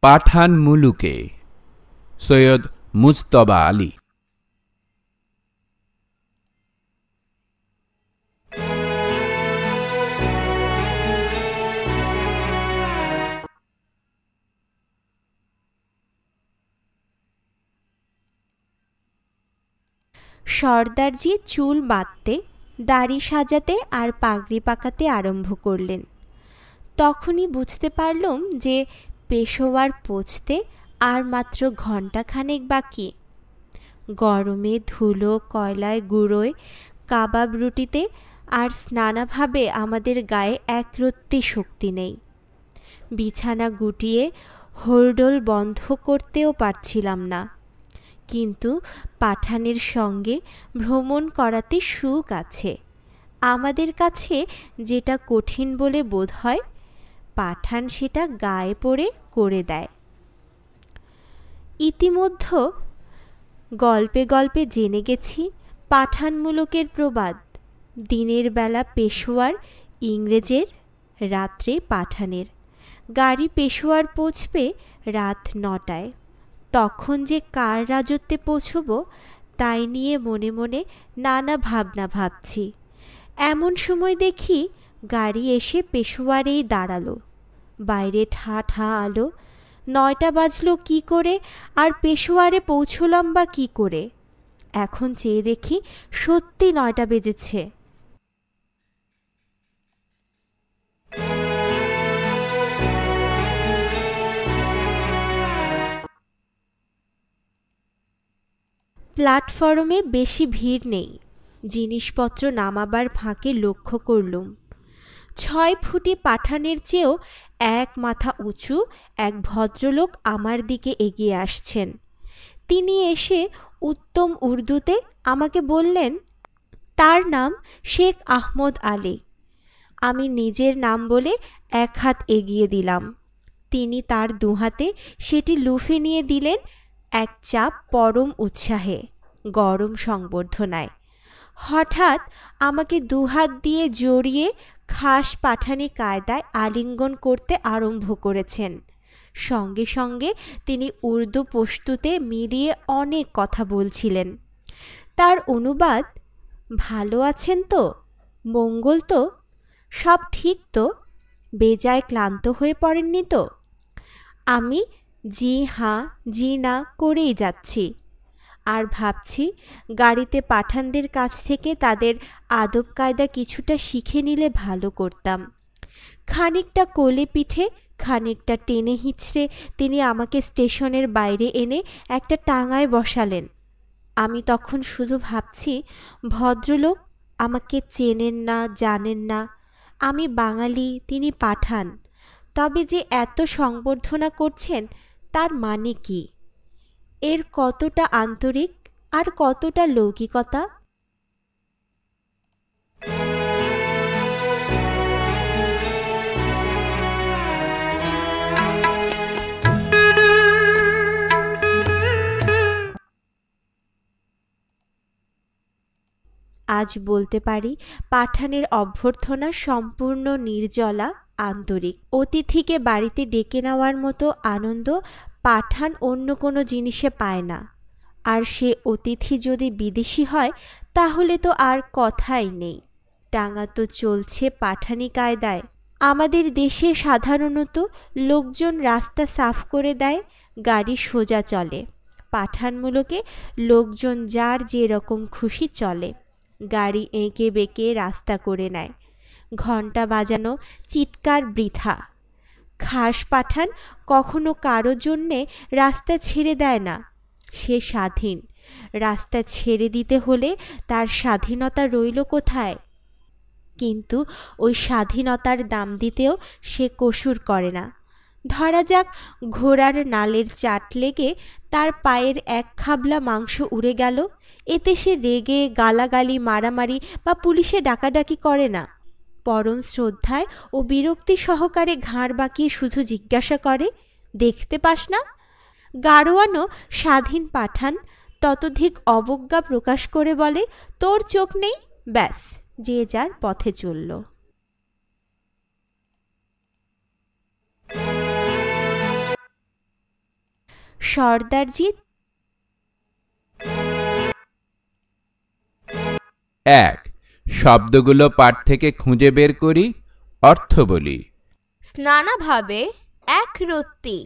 পাঠান মুলুকে সৈয়দ মুজতবা আলী। সর্দারজি চুল বাঁধতে, দাড়ি সাজাতে আর পাগড়ি পাকাতে আরম্ভ করলেন। তখনই বুঝতে পারলুম যে পেশোয়ার পৌঁছতে আর মাত্র ঘণ্টাখানেক বাকি। গরমে ধুলো, কয়লায় গুঁড়োয়, কাবাব রুটিতে আর নানাভাবে আমাদের গায়ে একরত্তি শক্তি নেই। বিছানা গুটিয়ে হোলডোল বন্ধ করতেও পারছিলাম না। কিন্তু পাঠানের সঙ্গে ভ্রমণ করাতে সুখ আছে। আমাদের কাছে যেটা কঠিন বলে বোধ হয়, পাঠান সেটা গায়ে পড়ে করে দেয়। ইতিমধ্যে গল্পে গল্পে জেনে গেছি পাঠান মুলুকের প্রবাদ, দিনের বেলা পেশোয়ার ইংরেজের, রাত্রে পাঠানের। গাড়ি পেশোয়ার পৌঁছবে রাত 9টায়। তখন যে কার রাজত্বে পৌঁছব তাই নিয়ে মনে মনে নানা ভাবনা ভাবছি। এমন সময় দেখি গাড়ি এসে পেশোয়ারেই দাঁড়ালো। বাইরে ঠা ঠা আলো। 9টা বাজলো কি করে, আর পেশোয়ারে পৌঁছলাম বা কি করে? এখন চেয়ে দেখি সত্যি 9টা বেজেছে। প্ল্যাটফর্মে বেশি ভিড় নেই। জিনিসপত্র নামাবার ফাঁকে লক্ষ্য করলুম 6 ফুটি পাঠানের চেয়েও এক মাথা উঁচু এক ভদ্রলোক আমার দিকে এগিয়ে আসছেন। তিনি এসে উত্তম উর্দুতে আমাকে বললেন, তার নাম শেখ আহমদ আলী। আমি নিজের নাম বলে এক হাত এগিয়ে দিলাম। তিনি তার দুহাতে সেটি লুফে নিয়ে দিলেন এক চাপ পরম উৎসাহে, গরম সংবর্ধনায়। হঠাৎ আমাকে দুহাত দিয়ে জড়িয়ে খাস পাঠানি কায়দায় আলিঙ্গন করতে আরম্ভ করেছেন। সঙ্গে সঙ্গে তিনি উর্দু পশতুতে মিলিয়ে অনেক কথা বলছিলেন। তার অনুবাদ, ভালো আছেন তো, মঙ্গল তো, সব ঠিক তো, বেজায় ক্লান্ত হয়ে পড়েননি তো? আমি জি হাঁ জি না করেই যাচ্ছি, আর ভাবছি গাড়িতে পাঠানদের কাছ থেকে তাদের আদব কায়দা কিছুটা শিখে নিলে ভালো করতাম। খানিকটা কোলে পিঠে, খানিকটা টেনে হিঁচড়ে তিনি আমাকে স্টেশনের বাইরে এনে একটা টাঙায় বসালেন। আমি তখন শুধু ভাবছি, ভদ্রলোক আমাকে চেনেন না, জানেন না। আমি বাঙালি, তিনি পাঠান। তবে যে এত সংবর্ধনা করছেন তার মানে কি? এর কতটা আন্তরিক আর কতটা লৌকিকতা? আজ বলতে পারি পাঠানের অভ্যর্থনা সম্পূর্ণ নির্জলা, আন্তরিক। অতিথিকে বাড়িতে ডেকে নেওয়ার মতো আনন্দ পাঠান অন্য কোনো জিনিসে পায় না। আর সে অতিথি যদি বিদেশি হয় তাহলে তো আর কথাই নেই। টাঙা তো চলছে পাঠানি কায়দায়। আমাদের দেশে সাধারণত লোকজন রাস্তা সাফ করে দেয়, গাড়ি সোজা চলে। পাঠান মুলুকে লোকজন যার যে রকম খুশি চলে, গাড়ি এঁকে বেঁকে রাস্তা করে নেয়। ঘণ্টা বাজানো, চিৎকার বৃথা। খাস পাঠান কখনো কারো জন্যে রাস্তা ছেড়ে দেয় না। সে স্বাধীন। রাস্তা ছেড়ে দিতে হলে তার স্বাধীনতা রইল কোথায়? কিন্তু ওই স্বাধীনতার দাম দিতেও সে কসুর করে না। ধরা যাক ঘোড়ার নালের চাট লেগে তার পায়ের এক খাবলা মাংস উড়ে গেল, এতে সে রেগে গালাগালি, মারামারি বা পুলিশে ডাকাডাকি করে না। পরম শ্রদ্ধায় ও বিরক্তি সহকারে ঘাড় বাঁকিয়ে শুধু জিজ্ঞাসা করে, দেখতে পাস না? গাড়োয়ানও স্বাধীন পাঠান ততোধিক অবজ্ঞা প্রকাশ করে বলে, তোর চোখ নেই? ব্যাস, যে যার পথে চলল। সর্দারজি। 1. শব্দগুলো পাঠ থেকে খুঁজে বের করি, অর্থ বলি। স্নানাভাবে, এক রত্তি,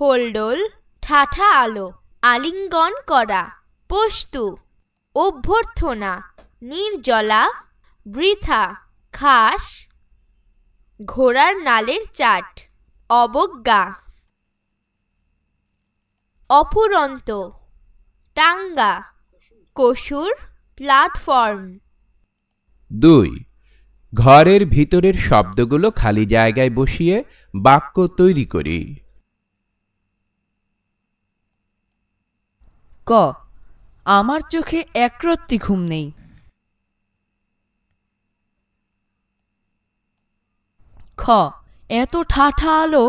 হোলডোল, ঠাঠা আলো, আলিঙ্গন করা, পস্তু, অভ্যর্থনা, নির্জলা, বৃথা, খাস, ঘোড়ার নালের চাট, অবজ্ঞা, অপুরন্ত, টাঙ্গা, কসুর, প্ল্যাটফর্ম। 2. ঘরের ভিতরের শব্দগুলো খালি জায়গায় বসিয়ে বাক্য তৈরি করি। ক, আমার চোখে একরত্তি ঘুম নেই। খ, এত ঠাঠা আলো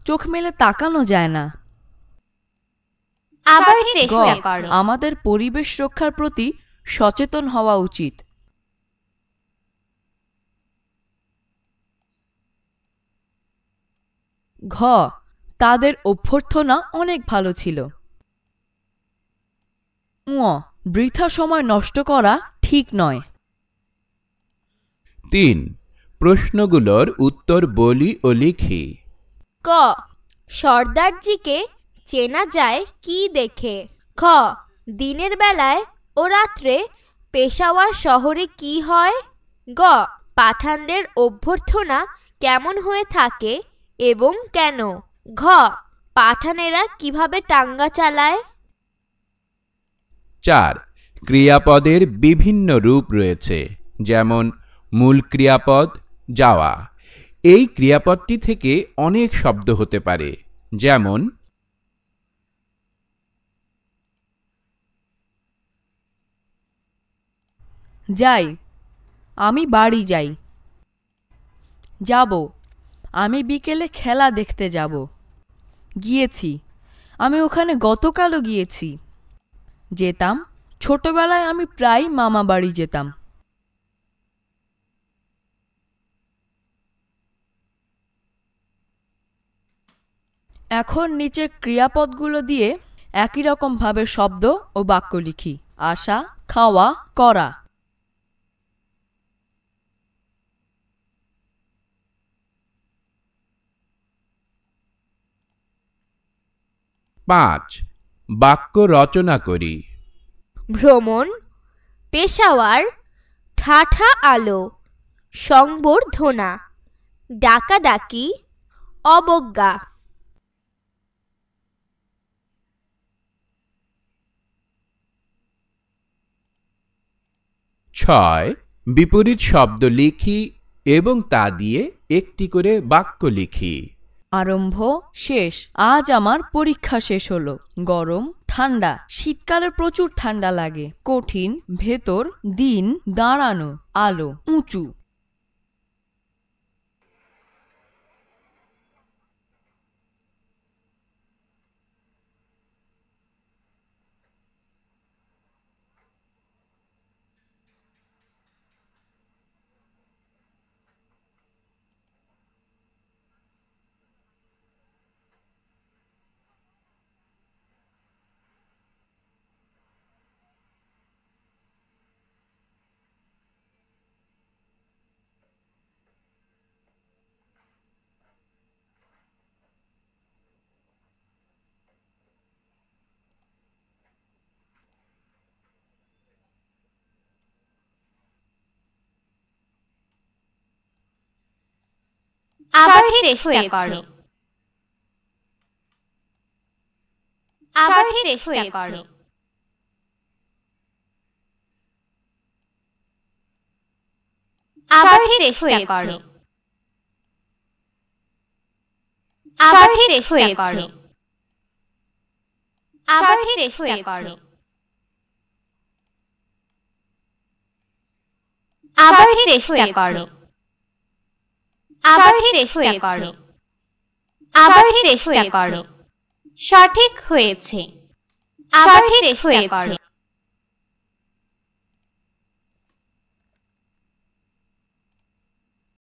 চোখ মেলে তাকানো যায় না। আবার গ, চেষ্টা করো। আমাদের পরিবেশ রক্ষার প্রতি সচেতন হওয়া উচিত। ঘ, তাদের অভ্যর্থনা অনেক ভালো ছিল। ঙ, বৃথা সময় নষ্ট করা ঠিক নয়। 3. প্রশ্নগুলোর উত্তর বলি ও লিখি। ক, সর্দারজিকে চেনা যায় কি দেখে? খ, দিনের বেলায় ও রাত্রে পেশাওয়ার শহরে কি হয়? গ, পাঠানদের অভ্যর্থনা কেমন হয়ে থাকে এবং কেন? ঘ, পাঠানেরা কিভাবে টাঙ্গা চালায়? 4. ক্রিয়াপদের বিভিন্ন রূপ রয়েছে, যেমন মূল ক্রিয়াপদ যাওয়া। এই ক্রিয়াপদটি থেকে অনেক শব্দ হতে পারে, যেমন যাই, আমি বাড়ি যাই। যাব, আমি বিকেলে খেলা দেখতে যাব। গিয়েছি, আমি ওখানে গতকালও গিয়েছি। যেতাম, ছোটবেলায় আমি প্রায় মামা বাড়ি যেতাম। এখন নিচের ক্রিয়াপদগুলো দিয়ে একই রকম ভাবে শব্দ ও বাক্য লিখি। আসা, খাওয়া, করা। 5. বাক্য রচনা করি। ভ্রমণ, পেশাওয়ার, ঠাঠা আলো, সংবর্ধনা, ডাকাডাকি, অবজ্ঞা। 6. বিপরীত শব্দ লিখি এবং তা দিয়ে একটি করে বাক্য লিখি। আরম্ভ, শেষ। আজ আমার পরীক্ষা শেষ হলো। গরম, ঠান্ডা, শীতকালে প্রচুর ঠান্ডা লাগে। কঠিন, ভেতর, দিন, দাঁড়ানো, আলো, উঁচু। আবার চেষ্টা করো। আবার চেষ্টা করো। আবার চেষ্টা করো। আবার চেষ্টা করো। আবার চেষ্টা করো। আবার চেষ্টা করো। আবার চেষ্টা করো। আবার চেষ্টা করো। সঠিক হয়েছে। আবার চেষ্টা করো।